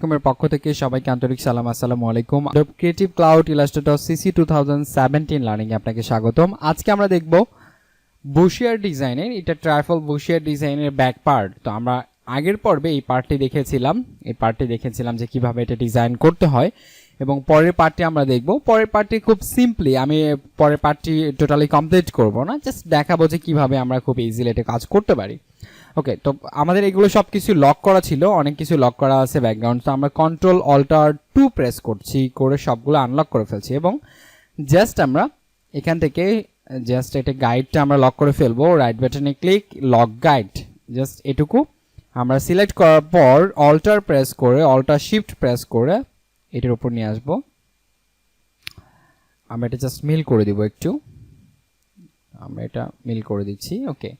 আলাইকুম এর পক্ষ থেকে সবাইকে আন্তরিক সালাম। আসসালামু আলাইকুম। Adobe Creative Cloud Illustrator CC 2017 learning এ আপনাকে স্বাগতম। আজকে আমরা দেখব Brochure ডিজাইনের, এটা ট্রাইফল Brochure ডিজাইনের ব্যাক পার্ট। তো আমরা আগের পর্বে এই পার্টটি দেখেছিলাম যে কিভাবে এটা ডিজাইন করতে হয়, এবং পরের পার্টটি আমরা দেখব। পরের পার্টটি খুব সিম্পলি, আমি পরের পার্টটি টোটালি কমপ্লিট করব না, জাস্ট দেখাবো যে কিভাবে আমরা খুব ইজিলি এটা কাজ করতে পারি। ওকে, তো আমাদের এগুলো সবকিছু লক করা ছিল, অনেক কিছু লক করা আছে ব্যাকগ্রাউন্ড। তো আমরা কন্ট্রোল অল্টার 2 প্রেস করছি, করে সবগুলো আনলক করে ফেলছি, এবং জাস্ট আমরা এখান থেকে জাস্ট এটা গাইডটা আমরা লক করে ফেলবো। রাইট বাটনে ক্লিক, লক গাইড, জাস্ট এটুকু আমরা সিলেক্ট করার পর অল্টার প্রেস করে, অল্টার শিফট প্রেস করে এটার উপর নিয়ে আসবো। আমরা এটা জাস্ট মিল করে দিব, একটু আমরা এটা মিল করে দিচ্ছি। ওকে,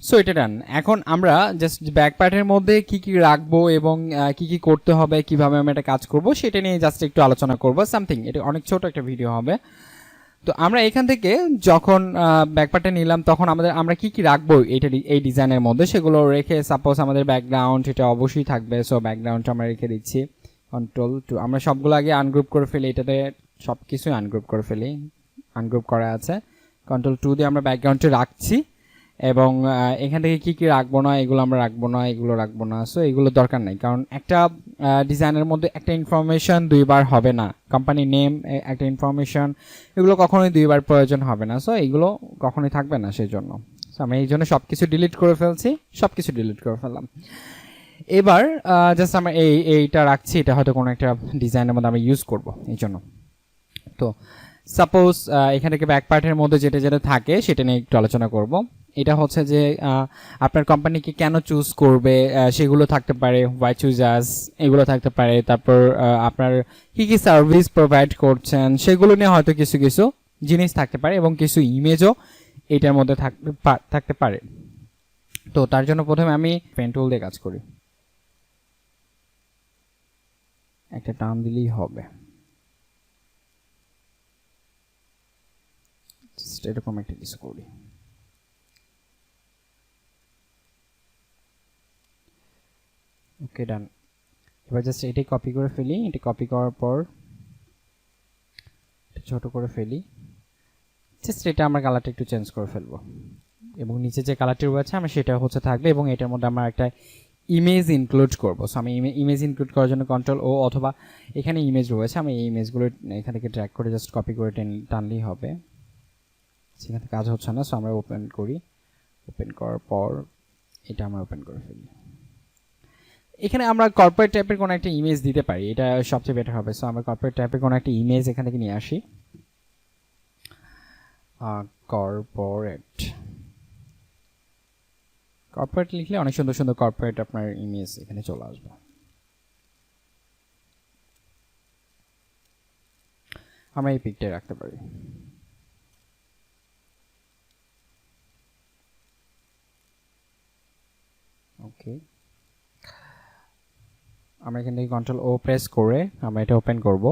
সো এটা ডান। এখন আমরা জাস্ট ব্যাক পার্টের মধ্যে কি কি রাখবো এবং কি কি করতে হবে, কিভাবে আমরা এটা কাজ করব, সেটা নিয়ে জাস্ট একটু আলোচনা করব। সামথিং, এটা অনেক ছোট একটা ভিডিও হবে। তো আমরা এখান থেকে যখন ব্যাক পার্টে নিলাম, তখন আমরা কি কি রাখবো এই ডিজাইনের মধ্যে, সেগুলো রেখে, সাপোজ আমাদের ব্যাকগ্রাউন্ড এটা অবশ্যই থাকবে, সো ব্যাকগ্রাউন্ডটা আমরা রেখে দিচ্ছি। কন্ট্রোল 2, আমরা সবগুলো আগে আনগ্রুপ করে ফেলি, এটাতে সব কিছুই আনগ্রুপ করে ফেলি, আনগ্রুপ করা আছে। কন্ট্রোল 2 দিয়ে আমরা ব্যাকগ্রাউন্ডটা রাখছি, এবং এখান থেকে কি কি রাখবো না, এগুলো আমরা রাখবো না, এগুলো রাখবো না। সো এগুলো দরকার নাই, কারণ একটা ডিজাইনের মধ্যে একটা ইনফরমেশন দুইবার হবে না। কোম্পানি নেম, একটা ইনফরমেশন, এগুলো কখনোই দুইবার প্রয়োজন হবে না। সো এগুলো কখনোই থাকবে না, সেই জন্য আমি এই জন্য সবকিছু ডিলিট করে ফেলছি, সবকিছু ডিলিট করে ফেললাম। এবার জাস্ট আমরা এইটা রাখছি, এটা হয়তো কোনো একটা ডিজাইনের মধ্যে আমরা ইউজ করব এই জন্য। তো সাপোজ এখান থেকে ব্যাক পার্টের মধ্যে যেটা যেটা থাকে সেটা নিয়ে একটু আলোচনা করব। এটা হচ্ছে যে আপনার কোম্পানিকে কেন চুজ করবে, সেগুলো থাকতে পারে, ওয়াই চুজ আস, এগুলো থাকতে পারে। তারপর আপনার কি কি সার্ভিস প্রোভাইড করছেন, সেগুলো নিয়ে হয়তো কিছু কিছু জিনিস থাকতে পারে, এবং কিছু ইমেজও এটার মধ্যে থাকতে পারে। তো তার জন্য প্রথমে আমি পেন টুল দিয়ে কাজ করি, একটা টান দিলেই হবে, এরকম একটা কিছু করি। ওকে, ডান। এবার জাস্ট এটাই কপি করে ফেলি, এটা কপি করার পর ছোট করে ফেলি, জাস্ট এটা আমরা কালারটা একটু চেঞ্জ করে ফেলবো, এবং নিচে যে কালারটি রয়েছে আমরা সেটা হচ্ছে থাকবে, এবং এটার মধ্যে আমরা একটা ইমেজ ইনক্লুড করব। সো আমি ইমেজ ইনক্লুড করার জন্য কন্ট্রোল ও, অথবা এখানে ইমেজ রয়েছে, আমি এই ইমেজগুলো এখান থেকে ড্র্যাগ করে জাস্ট কপি করে টানলেই হবে। সেখান থেকে কাজ হচ্ছে না, সো আমরা ওপেন করি। ওপেন করার পর এটা আমরা ওপেন করে ফেলি। এখানে আমরা কর্পোরেট টাইপের কোনো একটা ইমেজ দিতে পারি, এটা সবচেয়ে বেটার হবে। সো আমরা কর্পোরেট টাইপের কোনো একটা ইমেজ এখান থেকে নিয়ে আসি। কর্পোরেট লিখলে অনেক সুন্দর সুন্দর কর্পোরেট আপনার ইমেজ এখানে চলে আসবে। আমরা এই পিকটা রাখতে পারি। ওকে, আমরা এখান থেকে কন্ট্রোল ও প্রেস করে আমরা এটা ওপেন করব।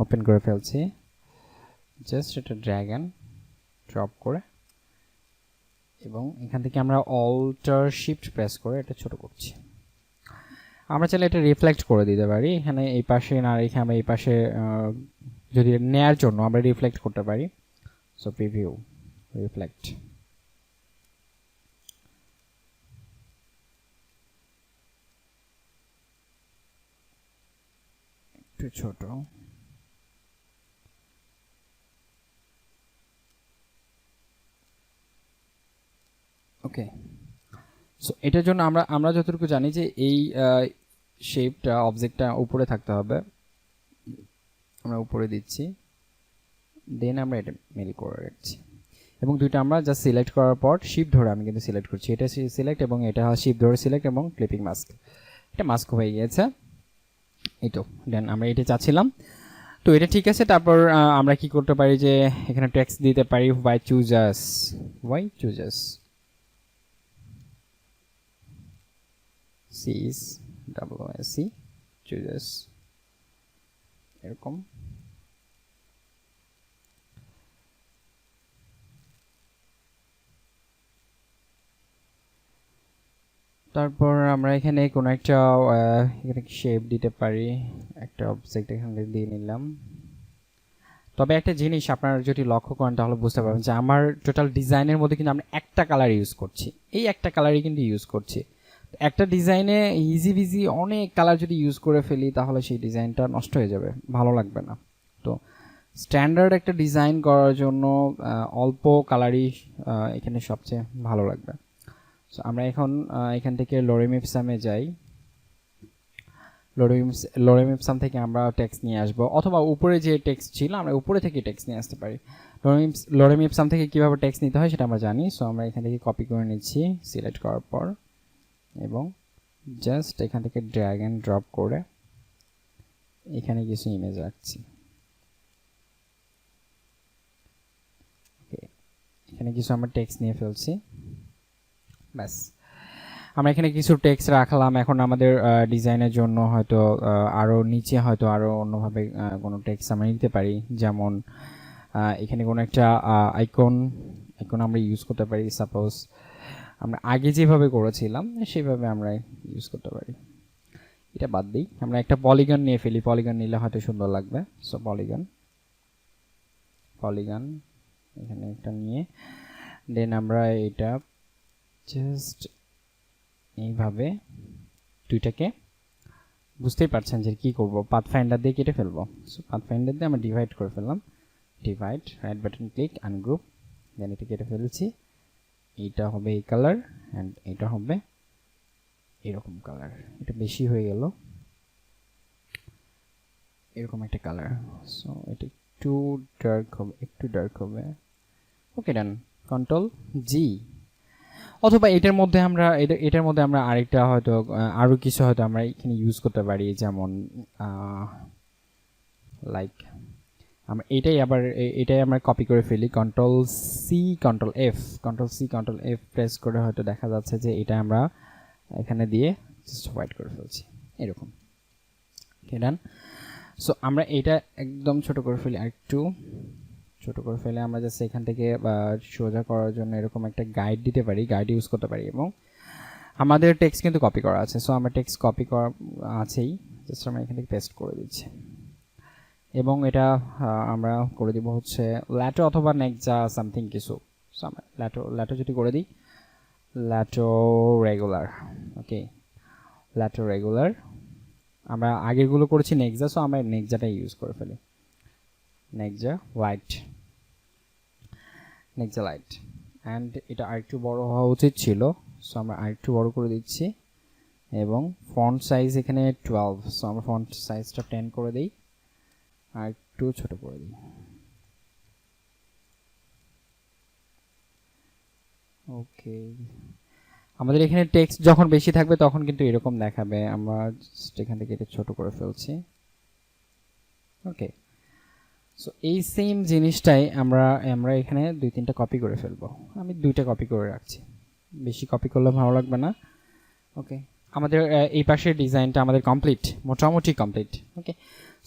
ওপেন করে ফেলছি, জাস্ট এটা ড্র্যাগ এন্ড ড্রপ করে, এবং এখান থেকে আমরা অল্টার শিফট প্রেস করে এটা ছোট করছি। আমরা চাইলে এটা রিফ্লেক্ট করে দিতে পারি, এখানে এই পাশে না রেখে আমরা এই পাশে যদি নেয়ার জন্য আমরা রিফ্লেক্ট করতে পারি। সো প্রিভিউ, রিফ্লেক্ট, একটু ছোট। ওকে, সো এটার জন্য আমরা যতটুকু জানি যে এই শেপটা, অবজেক্টটা উপরে থাকতে হবে, আমরা উপরে দিচ্ছি, দেন আমরা এটা মিল করে রাখছি, এবং দুইটা আমরা জাস্ট সিলেক্ট করার পর শিফট ধরে আমি কিন্তু সিলেক্ট করছি, এটা সিলেক্ট এবং এটা শিফট ধরে সিলেক্ট, এবং ক্লিপিং মাস্ক, এটা মাস্ক হয়ে গিয়েছে। এই তো, দেন আমরা এটা চাচ্ছিলাম, তো এটা ঠিক আছে। তারপর আমরা কি করতে পারি যে এখানে টেক্সট দিতে পারি, ওয়াই চুজ আস, CSWC, চুজেস, এরকম। তারপর আমরা এখানে কোনো একটা এখানে শেপ দিতে পারি, একটা অবজেক্ট এখানে দিয়ে নিলাম। তবে একটা জিনিস আপনারা যদি লক্ষ্য করেন তাহলে বুঝতে পারবেন যে আমার টোটাল ডিজাইনের মধ্যে কিন্তু আমরা একটা কালার ইউজ করছি, এই একটা কালারই কিন্তু ইউজ করছি। একটা ডিজাইনে ইজি বিজি অনেক কালার যদি ইউজ করে ফেলি তাহলে সেই ডিজাইনটা নষ্ট হয়ে যাবে, ভালো লাগবে না। তো স্ট্যান্ডার্ড একটা ডিজাইন করার জন্য অল্প কালারই এখানে সবচেয়ে ভালো লাগবে। সো আমরা এখন এখান থেকে লরেম ইপসামে যাই। লরেম ইপসাম থেকে আমরা টেক্সট নিয়ে আসব, অথবা উপরে যে টেক্সট ছিল আমরা উপরে থেকে টেক্সট নিয়ে আসতে পারি। লরেম ইপসাম থেকে কীভাবে টেক্সট নিতে হয় সেটা আমরা জানি। সো আমরা এখান থেকে কপি করে নিচ্ছি সিলেক্ট করার পর, এবং জাস্ট এখান থেকে ড্র্যাগ অ্যান্ড ড্রপ করে এখানে কিছু ইমেজ রাখছি। এখানে কিছু আমরা টেক্সট নিয়ে ফেলছি, ব্যাস। আমরা এখানে কিছু টেক্সট রাখলাম। এখন আমাদের ডিজাইনের জন্য হয়তো আরও নিচে হয়তো আরও অন্যভাবে কোনো টেক্সট আমরা নিতে পারি, যেমন এখানে কোনো একটা আইকন আমরা ইউজ করতে পারি। সাপোজ আমরা আগে যেভাবে করেছিলাম সেভাবে আমরা ইউজ করতে পারি। এটা বাদ দিই, আমরা একটা পলিগন নিয়ে ফেলি, পলিগন নিলে হয়তো সুন্দর লাগবে। সো পলিগন এখানে একটা নিয়ে দেন আমরা এটা জাস্ট এইভাবে দুইটাকে, বুঝতেই পারছেন যে কি করব, পাথফাইন্ডার দিয়ে কেটে ফেলবো। সো পাথফাইন্ডার দিয়ে আমরা ডিভাইড করে ফেললাম, divide, right button click, ungroup, then এটা কেটে ফেলছি। এইটা হবে এই কালার অ্যান্ড এটা হবে এরকম কালার। এটা বেশি হয়ে গেল, এরকম একটা কালার। সো এটা একটু ডার্ক হবে, ওকে ডান, কন্ট্রোল জি। অথবা এটার মধ্যে আমরা আরেকটা হয়তো আরো কিছু হয়তো আমরা এখানে ইউজ করতে পারি, যেমন লাইক আমরা এটাই আমরা কপি করে ফেলি, control C control F press করে হয়তো দেখা যাচ্ছে যে এটা আমরা এখানে দিয়ে জাস্ট হোয়াইট করে ফেলছি, এরকম। ওকে ডান। সো আমরা এটা একদম ছোট করে ফেলি, আরেকটু ছোট করে ফেলে আমরা জাস্ট এখান থেকে সোজা করার জন্য এরকম একটা গাইড দিতে পারি, গাইড ইউজ করতে পারি। এবং আমাদের টেক্সট কিন্তু কপি করা আছে, সো আমরা টেক্সট কপি করা আছেই, জাস্ট আমরা এখান থেকে পেস্ট করে দিচ্ছি। এবং এটা আমরা করে দিব হচ্ছে ল্যাটো অথবা নেক্সা সামথিং কিছু। সো আমরা ল্যাটো যদি করে দিই, ল্যাটো রেগুলার, ওকে, ল্যাটো রেগুলার। আমরা আগেরগুলো করেছি নেক্সা, সো আমরা নেক্সাটাই ইউজ করে ফেলি, নেক্সা লাইট অ্যান্ড এটা আরেকটু বড় হওয়া উচিত ছিল, সো আমরা আরেকটু বড় করে দিচ্ছি। এবং ফন্ট সাইজ এখানে 12, সো আমরা ফন্ট সাইজটা 10 করে দিই, আর একটু ছোট করে দিই। ওকে, আমাদের এখানে টেক্সট যখন বেশি থাকবে তখন কিন্তু এরকম দেখাবে। আমরা জাস্ট এখান থেকে এটা ছোট করে ফেলছি, ওকে। সো এই সেম জিনিসটাই আমরা এখানে 2-3টা কপি করে ফেলবো। আমি 2টা কপি করে রাখছি, বেশি কপি করলে ভালো লাগবে না। ওকে, আমাদের এই পাশের ডিজাইনটা আমাদের কমপ্লিট, মোটামুটি কমপ্লিট। ওকে,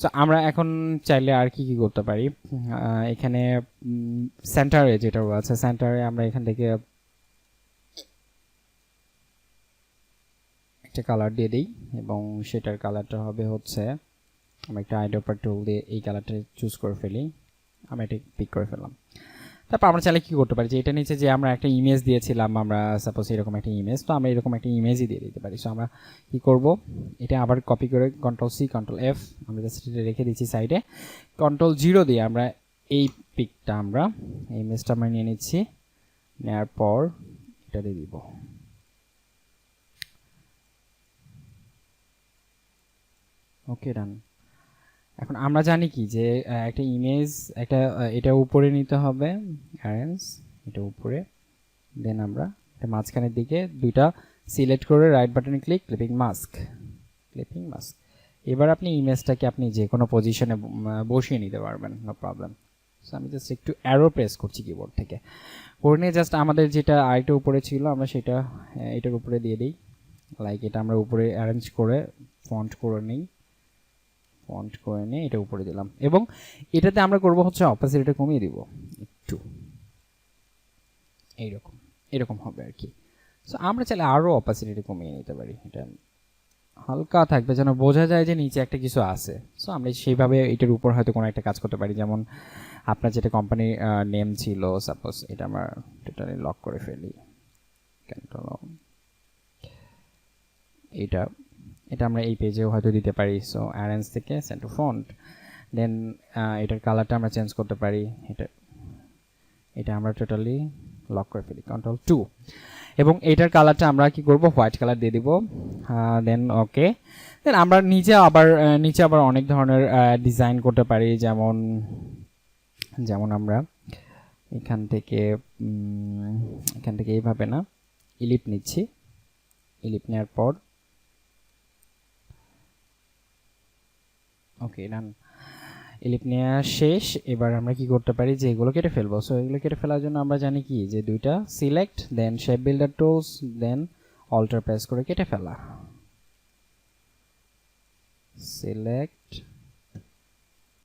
সো আমরা এখন চাইলে আর কি করতে পারি, এখানে সেন্টারে যেটা আছে, সেন্টারে আমরা এখান থেকে একটা কালার দিয়ে দিই, এবং সেটার কালারটা হবে হচ্ছে, আমরা একটা আইডোপার টুল দিয়ে এই কালারটা চুজ করে ফেলি, আমরা এটা পিক করে ফেললাম। তারপর আমরা চাইলে কি করতে পারি, যে এটা নিচে যে আমরা একটা ইমেজ দিয়েছিলাম, আমরা সাপোজ এরকম একটা ইমেজ, তো আমরা এরকম একটা ইমেজই দিয়ে দিতে পারি। সো আমরা কি করব, এটা আবার কপি করে কন্ট্রোল সি কন্ট্রোল এফ আমরা জাস্ট এটা রেখে দিচ্ছি সাইডে, কন্ট্রোল 0 দিয়ে আমরা এই পিকটা আমরা ইমেজটা আমরা নিয়ে নিচ্ছি, নেওয়ার পর এটা দিয়ে দিব। ওকে ডান। এখন আমরা জানি কি যে একটা ইমেজ এটা উপরে নিতে হবে, অ্যারেঞ্জ এটা উপরে, দেন আমরা এটা মাঝখানের দিকে 2টা সিলেক্ট করে রাইট বাটনে ক্লিক, ক্লিপিং মাস্ক। এবার আপনি ইমেজটাকে আপনি যে কোনো পজিশনে বসিয়ে নিতে পারবেন, নো প্রবলেম। সো আমি জাস্ট একটু অ্যারো প্রেস করছি কিবোর্ড থেকে, করে নিয়ে জাস্ট আমাদের যেটা আইটা উপরে ছিল আমরা সেটা এটার উপরে দিয়ে দিই, লাইক এটা আমরা উপরে অ্যারেঞ্জ করে ফন্ট করে নিই, এটা উপরে দিলাম। এবং এটাতে আমরা করব হচ্ছে অপাসিটিটা কমিয়ে দিব একটু, এরকম হবে আর কি। সো আমরা চাইলে আরও অপাসিটি কমিয়ে নিতে পারি, এটা হালকা থাকবে যেন বোঝা যায় যে নিচে একটা কিছু আছে। সো আমরা সেইভাবে এটার উপর হয়তো কোনো একটা কাজ করতে পারি, যেমন আপনার যেটা কোম্পানির নেম ছিল, সাপোজ এটা আমরা টোটালি লক করে ফেলি, কন্ট্রোল এটা এটা আমরা এই পেজেও হয়তো দিতে পারি। সো অ্যারেঞ্জ থেকে সেন্ড টু ফন্ট, দেন এটার কালারটা আমরা চেঞ্জ করতে পারি, এটা আমরা টোটালি লক করে ফেলি, কন্ট্রোল 2, এবং এটার কালারটা আমরা কি করব, হোয়াইট কালার দিয়ে দিব। দেন ওকে, দেন আমরা নিচে আবার অনেক ধরনের ডিজাইন করতে পারি, যেমন আমরা এখান থেকে এইভাবে না, ইলিপ নিচ্ছি, ইলিপ নেওয়ার পর ওকে ডান, ইলিপ নেওয়া শেষ। এবার আমরা কি করতে পারি যে এগুলো কেটে ফেলবো। সো এগুলো কেটে ফেলার জন্য আমরা জানি কি যে দুইটা সিলেক্ট, দেন শেপ বিল্ডার টুলস, দেন অল্টার প্রেস করে কেটে ফেলা, সিলেক্ট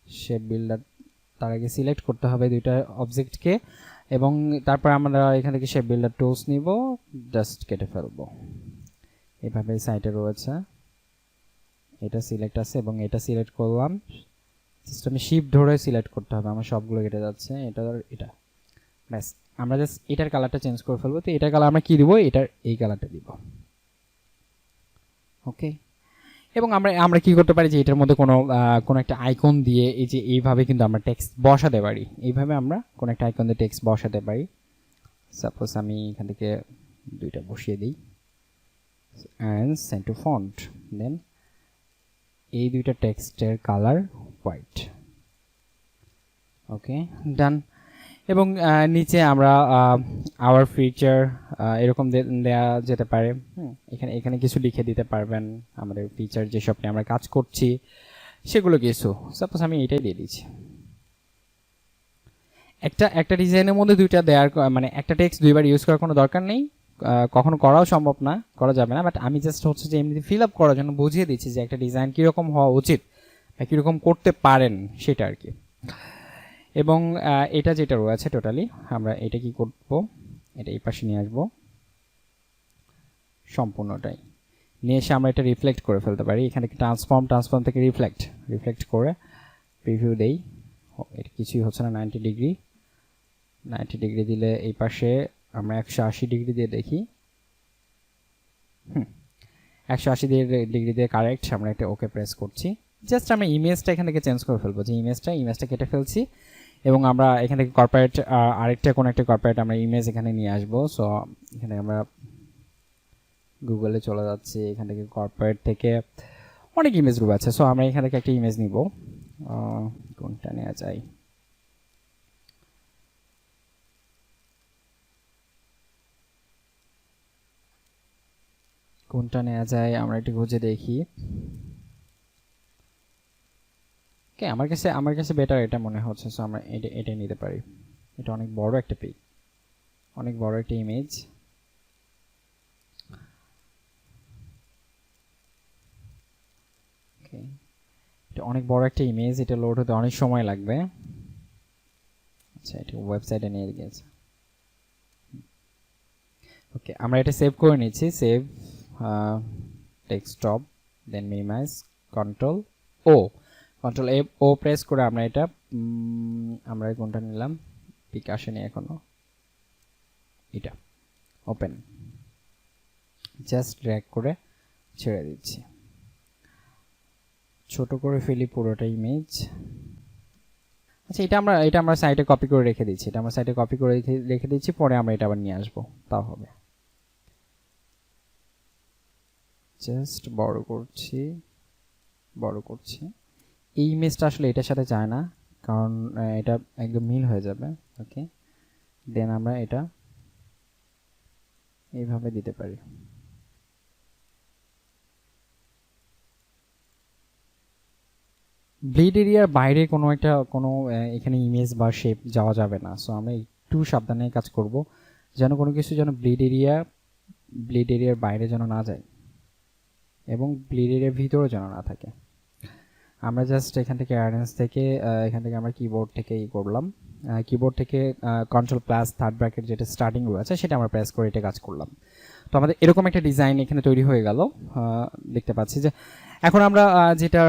শেপ বিল্ডার, তার আগে সিলেক্ট করতে হবে দুইটা অবজেক্টকে, এবং তারপর আমরা এখান থেকে শেপ বিল্ডার টুলস নিব, জাস্ট কেটে ফেলবো। এভাবে সাইডে রয়েছে, এটা সিলেক্ট আছে এবং এটা সিলেক্ট করলাম, সিস্টেমে শিফট ধরে সিলেক্ট করতে হবে, আমার সবগুলো কেটে যাচ্ছে, এটা ব্যাস। আমরা জাস্ট এটার কালারটা চেঞ্জ করে ফেলবো। তো এটার কালার আমরা কি দিব, এটার এই কালারটা দিব, ওকে। এবং আমরা কি করতে পারি যে এটার মধ্যে কোনো একটা আইকন দিয়ে এই যে এইভাবে কিন্তু আমরা টেক্সট বসাতে পারি, এইভাবে আমরা কোনো একটা আইকন দিয়ে টেক্সট বসাতে পারি। সাপোজ আমি এখান থেকে দুইটা বসিয়ে দিই, অ্যান্ড সেন্ড টু ফন্ট, দেন এই দুইটা টেক্সটের কালার হোয়াইট, ওকে ডান। এবং নিচে আমরা আওয়ার ফিচার এরকম দেওয়া যেতে পারে, এখানে কিছু লিখে দিতে পারবেন, আমাদের ফিচার যেসব নিয়ে আমরা কাজ করছি সেগুলো কিছু, সাপোজ আমি এটাই দিয়ে দিচ্ছি। একটা ডিজাইনের মধ্যে দুইটা দেওয়ার, মানে একটা টেক্সট দুইবার ইউজ করার কোনো দরকার নেই, কখনো করাও সম্ভব না, করা যাবে না, বাট আমি জাস্ট হচ্ছে যে এমনি ফিল আপ করার জন্য বুঝিয়ে দিচ্ছি যে একটা ডিজাইন কীরকম হওয়া উচিত বা কীরকম করতে পারেন সেটা আর কি। এবং এটা যেটা রয়েছে টোটালি আমরা এটা কি করব, এটা এই পাশে নিয়ে আসবো, সম্পূর্ণটাই নিয়ে এসে আমরা এটা রিফ্লেক্ট করে ফেলতে পারি। এখানে ট্রান্সফর্ম থেকে রিফ্লেক্ট করে প্রিভিউ দেই, এটা কিছুই হচ্ছে না, 90 ডিগ্রি দিলে এই পাশে আমরা 180 ডিগ্রি দিয়ে দেখি, 180 ডিগ্রি দিয়ে কারেক্ট, আমরা একটা ওকে প্রেস করছি। জাস্ট আমরা ইমেজটা এখান থেকে চেঞ্জ করে ফেলবো, যে ইমেজটা কেটে ফেলছি, এবং আমরা এখান থেকে কর্পোরেট আরেকটা কোনো একটা কর্পোরেট আমরা ইমেজ এখানে নিয়ে আসবো। সো এখানে আমরা গুগলে চলে যাচ্ছি, এখান থেকে কর্পোরেট থেকে অনেক ইমেজ গ্রুপ আছে। সো আমরা এখান থেকে একটা ইমেজ নিব, কোনটা নেওয়া যায়, আমরা একটু খুঁজে দেখি। আমার কাছে বেটার এটা মনে হচ্ছে। সো আমরা এটা নিতে পারি, এটা অনেক বড় একটা পেজ, অনেক বড় একটা ইমেজ, এটা অনেক বড় একটা ইমেজ, এটা লোড হতে অনেক সময় লাগবে। আচ্ছা, এটা ওয়েবসাইটে নিয়ে গেছে, ওকে আমরা এটা সেভ করে নিচ্ছি, সেভ ডেস্কটপ, দেন মিনিমাইজ, কন্ট্রোল ও প্রেস করে আমরা কোনটা নিলাম, পিক আসেনি এখনো, এটা ওপেন, জাস্ট ড্র্যাগ করে ছেড়ে দিচ্ছি, ছোট করে ফেলি পুরোটা ইমেজ। আচ্ছা, এটা আমরা সাইটে কপি করে রেখে দিচ্ছি, পরে আমরা এটা আবার নিয়ে আসবো, তাও হবে। জাস্ট বড় করছি, এই ইমেজটা আসলে এটার সাথে যায় না, কারণ এটা একদম মিল হয়ে যাবে, ওকে। দেন আমরা এটা এইভাবে দিতে পারি। ব্লিড এরিয়ার বাইরে কোনো এখানে ইমেজ বা শেপ যাওয়া যাবে না। সো আমরা একটু সাবধানে কাজ করব, যেন কোনো কিছু যেন ব্লিড এরিয়ার বাইরে যেন না যায়, এবং ব্লিড এরিয়ার ভিতরেও যেন না থাকে। আমরা জাস্ট এখান থেকে অ্যারেঞ্জ থেকে এখান থেকে আমরা কিবোর্ড থেকে করলাম, কিবোর্ড থেকে কন্ট্রোল প্লাস থার্ড ব্র্যাকেট যেটা স্টার্টিং রয়েছে সেটা আমরা প্রেস করে এটা কাজ করলাম। তো আমাদের এরকম একটা ডিজাইন এখানে তৈরি হয়ে গেল। দেখতে পাচ্ছি যে এখন আমরা যেটা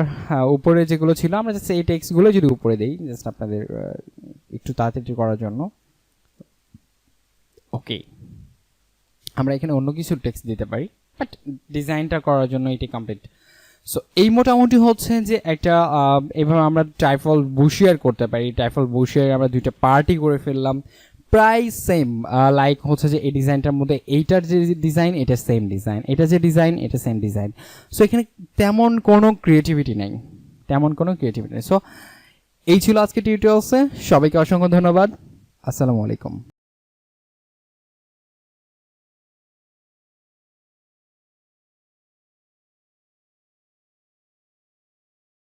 উপরে যেগুলো ছিল আমরা জাস্ট এই টেক্সটগুলো যদি উপরে দেই জাস্ট আপনাদের একটু তাড়াতাড়ি করার জন্য। ওকে, আমরা এখানে অন্য কিছু টেক্সট দিতে পারি, বাট ডিজাইনটা করার জন্য এটি কমপ্লিট। সো এই মোটামুটি হচ্ছে যে একটা এভাবে আমরা টাইফল বুশিয়ার করতে পারি। টাইফল বুশিয়ার আমরা দুইটা পার্টি করে ফেললাম, প্রায় সেম লাইক হচ্ছে যে এই ডিজাইনটার মধ্যে এইটার যে ডিজাইন এটা সেম ডিজাইন, এটা যে ডিজাইন এটা সেম ডিজাইন। সো এখানে তেমন কোনো ক্রিয়েটিভিটি নেই, সো এই ছিল আজকে টিউটোরিয়ালসে। সবাইকে অসংখ্য ধন্যবাদ। আসসালামু আলাইকুম।